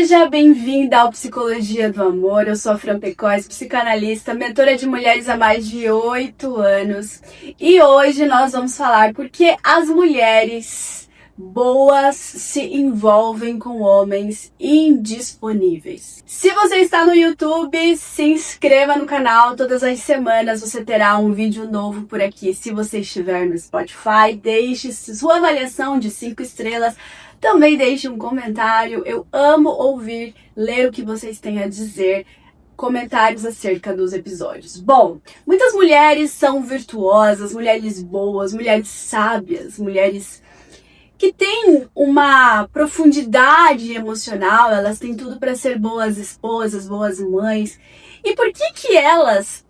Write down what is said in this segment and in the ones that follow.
Seja bem-vinda ao Psicologia do Amor. Eu sou a Fran Pecóis, psicanalista, mentora de mulheres há mais de 8 anos. E hoje nós vamos falar por que as mulheres boas se envolvem com homens indisponíveis. Se você está no YouTube, se inscreva no canal. Todas as semanas você terá um vídeo novo por aqui. Se você estiver no Spotify, deixe sua avaliação de 5 estrelas. Também deixe um comentário. Eu amo ouvir, ler o que vocês têm a dizer. Comentários acerca dos episódios. Bom, muitas mulheres são virtuosas, mulheres boas, mulheres sábias, mulheres que têm uma profundidade emocional, elas têm tudo para ser boas esposas, boas mães. E por que elas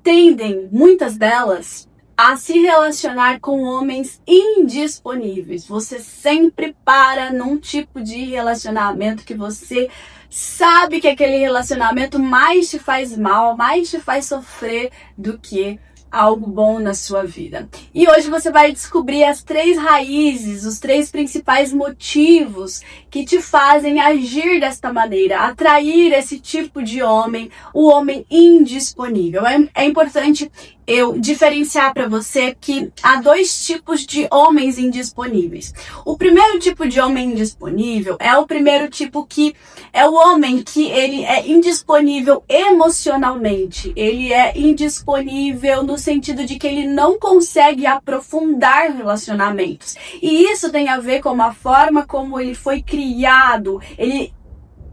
tendem, muitas delas, a se relacionar com homens indisponíveis? Você sempre para num tipo de relacionamento que você sabe que aquele relacionamento mais te faz mal, mais te faz sofrer do que algo bom na sua vida. E hoje você vai descobrir as 3 raízes, os 3 principais motivos que te fazem agir desta maneira, atrair esse tipo de homem, o homem indisponível. É importante eu diferenciar para você que há 2 tipos de homens indisponíveis. O primeiro tipo de homem indisponível é o primeiro tipo que é o homem que ele é indisponível emocionalmente. Ele é indisponível no sentido de que ele não consegue aprofundar relacionamentos. E isso tem a ver com a forma como ele foi criado. Ele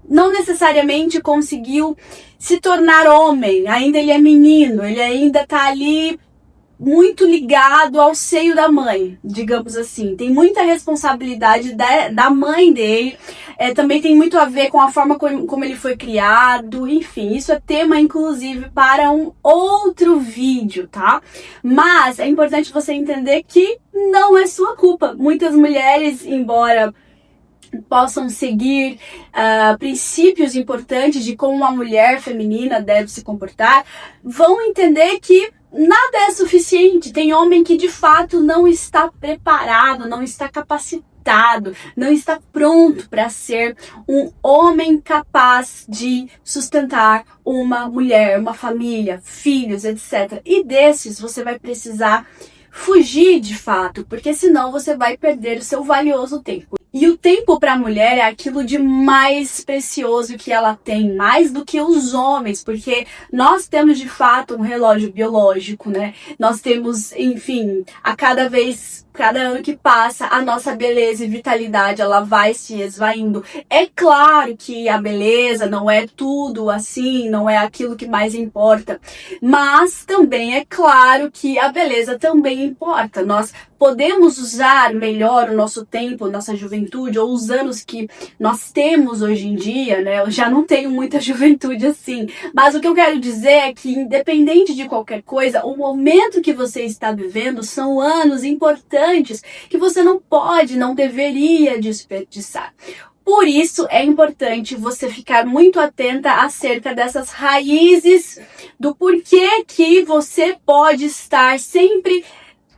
não necessariamente conseguiu se tornar homem, ainda ele é menino, ele ainda tá ali muito ligado ao seio da mãe, digamos assim. Tem muita responsabilidade da mãe dele, também tem muito a ver com a forma como ele foi criado, enfim, isso é tema inclusive para um outro vídeo, tá? Mas é importante você entender que não é sua culpa. Muitas mulheres, embora possam seguir princípios importantes de como uma mulher feminina deve se comportar, vão entender que nada é suficiente. Tem homem que de fato não está preparado, não está capacitado, não está pronto para ser um homem capaz de sustentar uma mulher, uma família, filhos, etc. E desses você vai precisar fugir de fato, porque senão você vai perder o seu valioso tempo. E o tempo para a mulher é aquilo de mais precioso que ela tem, mais do que os homens, porque nós temos de fato um relógio biológico, né? Nós temos, enfim, cada ano que passa, a nossa beleza e vitalidade, ela vai se esvaindo. É claro que a beleza não é tudo assim, não é aquilo que mais importa, mas também é claro que a beleza também importa. Nós podemos usar melhor o nosso tempo, nossa juventude, ou os anos que nós temos hoje em dia, né? Eu já não tenho muita juventude assim, mas o que eu quero dizer é que, independente de qualquer coisa, o momento que você está vivendo são anos importantes que você não pode, não deveria desperdiçar. Por isso é importante você ficar muito atenta acerca dessas raízes do porquê que você pode estar sempre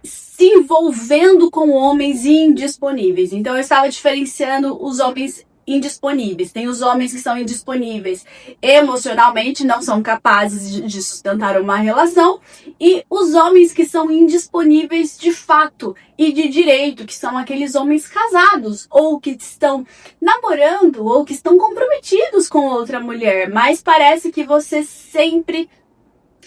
se envolvendo com homens indisponíveis. Então eu estava diferenciando os homens indisponíveis. Tem os homens que são indisponíveis emocionalmente, não são capazes de sustentar uma relação, e os homens que são indisponíveis de fato e de direito, que são aqueles homens casados, ou que estão namorando, ou que estão comprometidos com outra mulher, mas parece que você sempre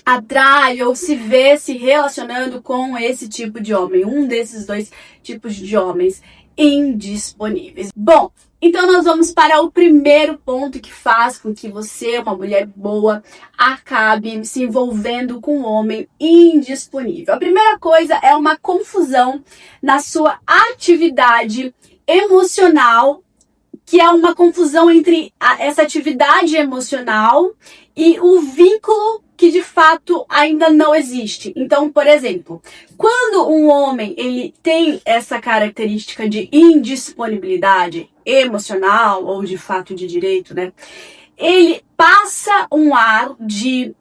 atrai ou se vê se relacionando com esse tipo de homem, um desses 2 tipos de homens indisponíveis. Bom, então nós vamos para o primeiro ponto que faz com que você, uma mulher boa, acabe se envolvendo com um homem indisponível. A primeira coisa é uma confusão na sua atividade emocional, que é uma confusão entre essa atividade emocional e o vínculo que de fato ainda não existe. Então, por exemplo, quando um homem ele tem essa característica de indisponibilidade emocional ou de fato de direito, né? Ele passa um ar de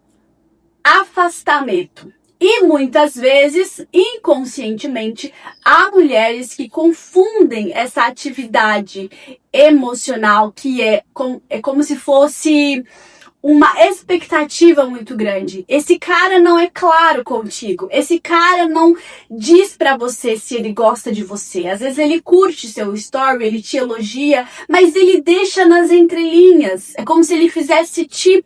afastamento. E muitas vezes, inconscientemente, há mulheres que confundem essa atividade emocional, que é como se fosse uma expectativa muito grande. Esse cara não é claro contigo. Esse cara não diz pra você se ele gosta de você. Às vezes ele curte seu story, ele te elogia, mas ele deixa nas entrelinhas. É como se ele fizesse tipinho.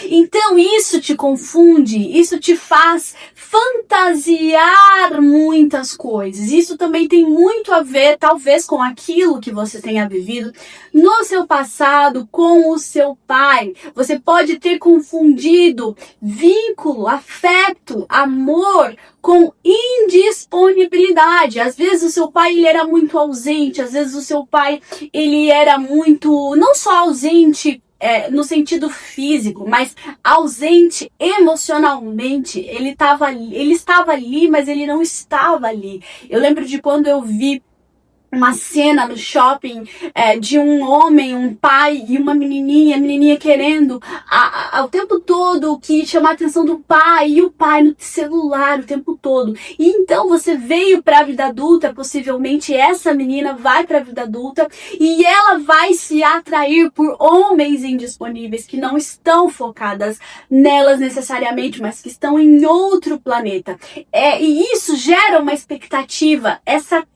Então isso te confunde, isso te faz fantasiar muitas coisas. Isso também tem muito a ver, talvez, com aquilo que você tenha vivido no seu passado com o seu pai. Você pode ter confundido vínculo, afeto, amor com indisponibilidade. Às vezes o seu pai ele era muito ausente, às vezes o seu pai ele era muito, não só ausente no sentido físico, mas ausente emocionalmente. Ele estava ali, mas ele não estava ali. Eu lembro de quando eu vi uma cena no shopping de um homem, um pai e uma menininha querendo o tempo todo que chamar a atenção do pai, e o pai no celular o tempo todo. E então você veio para a vida adulta, possivelmente essa menina vai para a vida adulta e ela vai se atrair por homens indisponíveis que não estão focadas nelas necessariamente, mas que estão em outro planeta. E isso gera uma expectativa, essa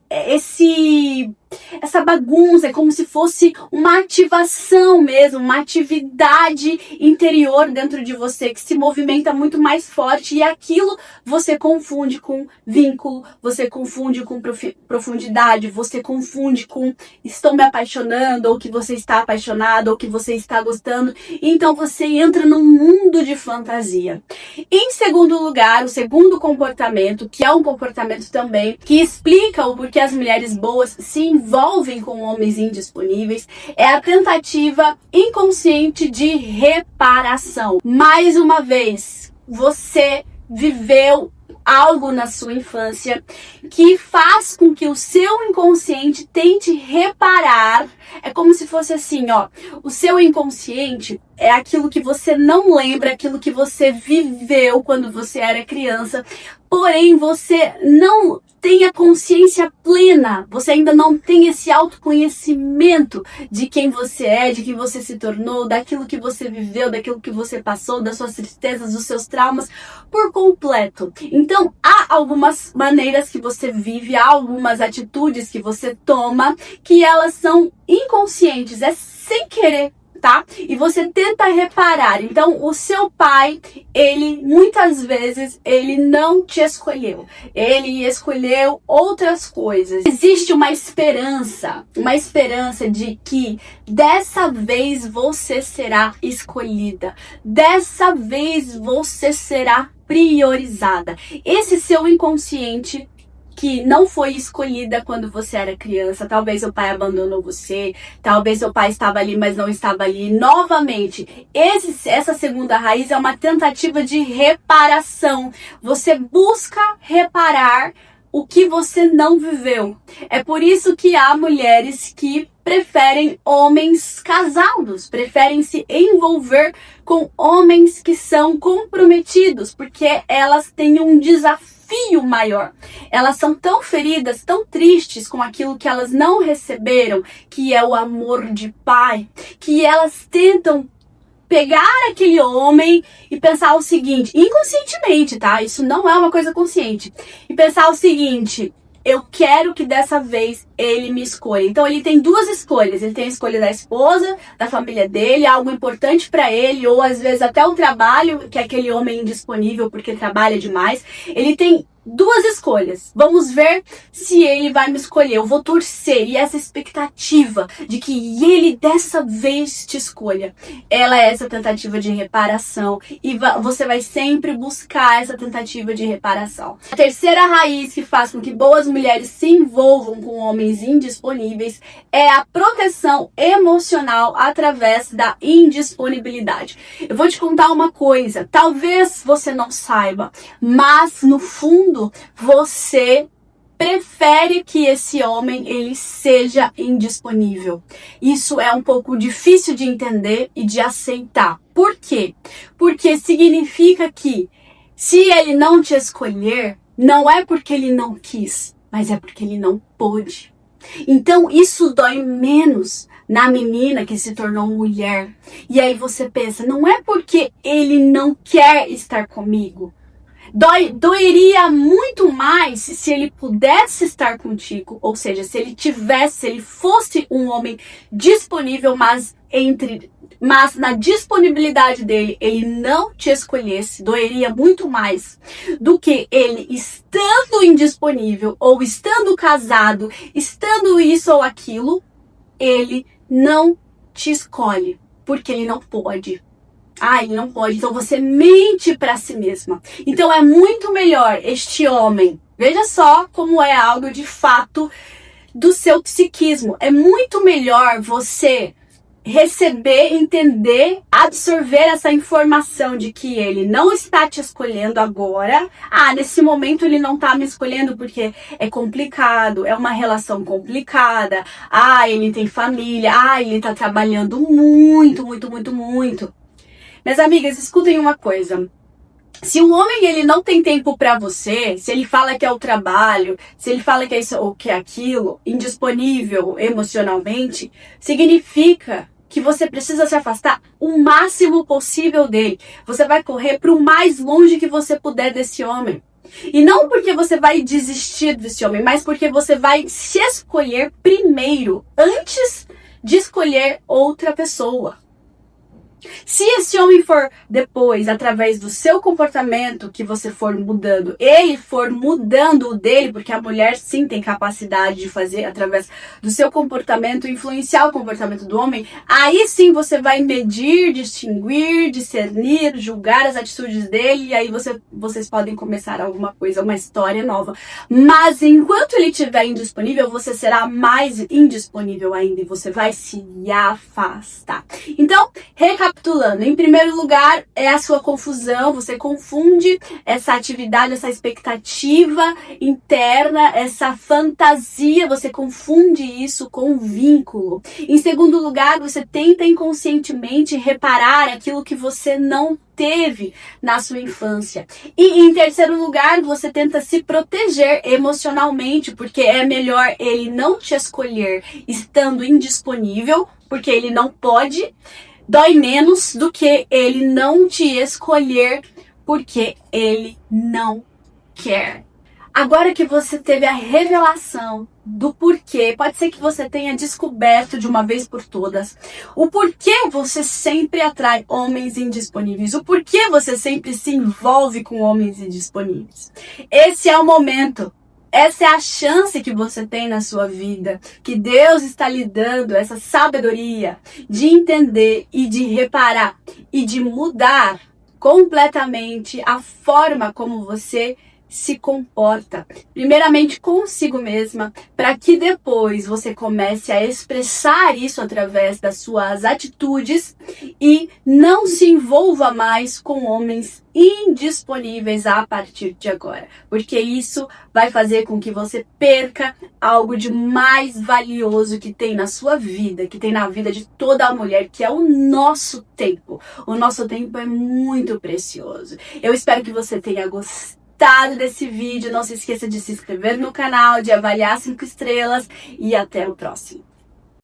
bagunça, é como se fosse uma ativação mesmo, uma atividade interior dentro de você que se movimenta muito mais forte, e aquilo você confunde com vínculo, você confunde com profundidade, você confunde com estou me apaixonando, ou que você está apaixonado, ou que você está gostando. Então você entra num mundo de fantasia. Em segundo lugar, o segundo comportamento, que é um comportamento também que explica o porquê as mulheres boas se envolvem com homens indisponíveis, é a tentativa inconsciente de reparação. Mais uma vez, você viveu algo na sua infância que faz com que o seu inconsciente tente reparar. É como se fosse assim, o seu inconsciente é aquilo que você não lembra, aquilo que você viveu quando você era criança, porém você não tem a consciência plena, você ainda não tem esse autoconhecimento de quem você é, de quem você se tornou, daquilo que você viveu, daquilo que você passou, das suas tristezas, dos seus traumas, por completo. Então, há algumas maneiras que você vive, há algumas atitudes que você toma, que elas são inconscientes, é sem querer, tá? E você tenta reparar. Então, o seu pai, ele muitas vezes, ele não te escolheu. Ele escolheu outras coisas. Existe uma esperança de que dessa vez você será escolhida. Dessa vez você será priorizada. Esse seu inconsciente que não foi escolhida quando você era criança, talvez seu pai abandonou você, talvez seu pai estava ali, mas não estava ali. Novamente, essa segunda raiz é uma tentativa de reparação. Você busca reparar o que você não viveu. É por isso que há mulheres que preferem homens casados, preferem se envolver com homens que são comprometidos, porque elas têm um desafio maior. Elas são tão feridas, tão tristes com aquilo que elas não receberam, que é o amor de pai, que elas tentam pegar aquele homem e pensar o seguinte, inconscientemente, tá? Isso não é uma coisa consciente. E pensar o seguinte: eu quero que dessa vez ele me escolha. Então ele tem duas escolhas. Ele tem a escolha da esposa, da família dele, algo importante pra ele, ou às vezes até o trabalho, que é aquele homem indisponível porque trabalha demais. Ele tem duas escolhas. Vamos ver se ele vai me escolher. Eu vou torcer. E essa expectativa de que ele dessa vez te escolha, ela é essa tentativa de reparação. E você vai sempre buscar essa tentativa de reparação. A terceira raiz que faz com que boas mulheres se envolvam com homens indisponíveis é a proteção emocional através da indisponibilidade. Eu vou te contar uma coisa. Talvez você não saiba, mas no fundo você prefere que esse homem ele seja indisponível. Isso é um pouco difícil de entender e de aceitar. Por quê? Porque significa que Se ele não te escolher, não é porque ele não quis, mas é porque ele não pôde. Então isso dói menos na menina que se tornou mulher. E aí você pensa, não é porque ele não quer estar comigo. Doeria muito mais se ele pudesse estar contigo, ou seja, se ele fosse um homem disponível, mas na disponibilidade dele, ele não te escolhesse. Doeria muito mais do que ele estando indisponível, ou estando casado, estando isso ou aquilo, ele não te escolhe, porque ele não pode. Ele não pode. Então você mente para si mesma. Então é muito melhor este homem. Veja só como é algo de fato do seu psiquismo. É muito melhor você receber, entender, absorver essa informação de que ele não está te escolhendo agora. Nesse momento ele não está me escolhendo porque é complicado, é uma relação complicada. Ele tem família. Ele está trabalhando muito, muito, muito, muito. Minhas amigas, escutem uma coisa. Se o homem ele não tem tempo pra você, se ele fala que é o trabalho, se ele fala que é isso ou que é aquilo, indisponível emocionalmente, significa que você precisa se afastar o máximo possível dele. Você vai correr pro mais longe que você puder desse homem. E não porque você vai desistir desse homem, mas porque você vai se escolher primeiro, antes de escolher outra pessoa. Se esse homem for depois, através do seu comportamento que você for mudando, ele for mudando o dele, porque a mulher sim tem capacidade de fazer através do seu comportamento, influenciar o comportamento do homem, aí sim você vai medir, distinguir, discernir, julgar as atitudes dele, e aí vocês podem começar alguma coisa, uma história nova. Mas enquanto ele estiver indisponível, você será mais indisponível ainda e você vai se afastar. Então, recapitulando, em primeiro lugar é a sua confusão, você confunde essa atividade, essa expectativa interna, essa fantasia, você confunde isso com vínculo. Em segundo lugar, você tenta inconscientemente reparar aquilo que você não teve na sua infância. E em terceiro lugar, você tenta se proteger emocionalmente, porque é melhor ele não te escolher estando indisponível, porque ele não pode. Dói menos do que ele não te escolher porque ele não quer. Agora que você teve a revelação do porquê, pode ser que você tenha descoberto de uma vez por todas o porquê você sempre atrai homens indisponíveis, o porquê você sempre se envolve com homens indisponíveis. Esse é o momento. Essa é a chance que você tem na sua vida, que Deus está lhe dando essa sabedoria de entender e de reparar e de mudar completamente a forma como você se comporta, primeiramente consigo mesma, para que depois você comece a expressar isso através das suas atitudes e não se envolva mais com homens indisponíveis a partir de agora, porque isso vai fazer com que você perca algo de mais valioso que tem na sua vida, que tem na vida de toda a mulher, que é o nosso tempo. O nosso tempo é muito precioso. Eu espero que você tenha gostado desse vídeo. Não se esqueça de se inscrever no canal, de avaliar 5 estrelas e até o próximo.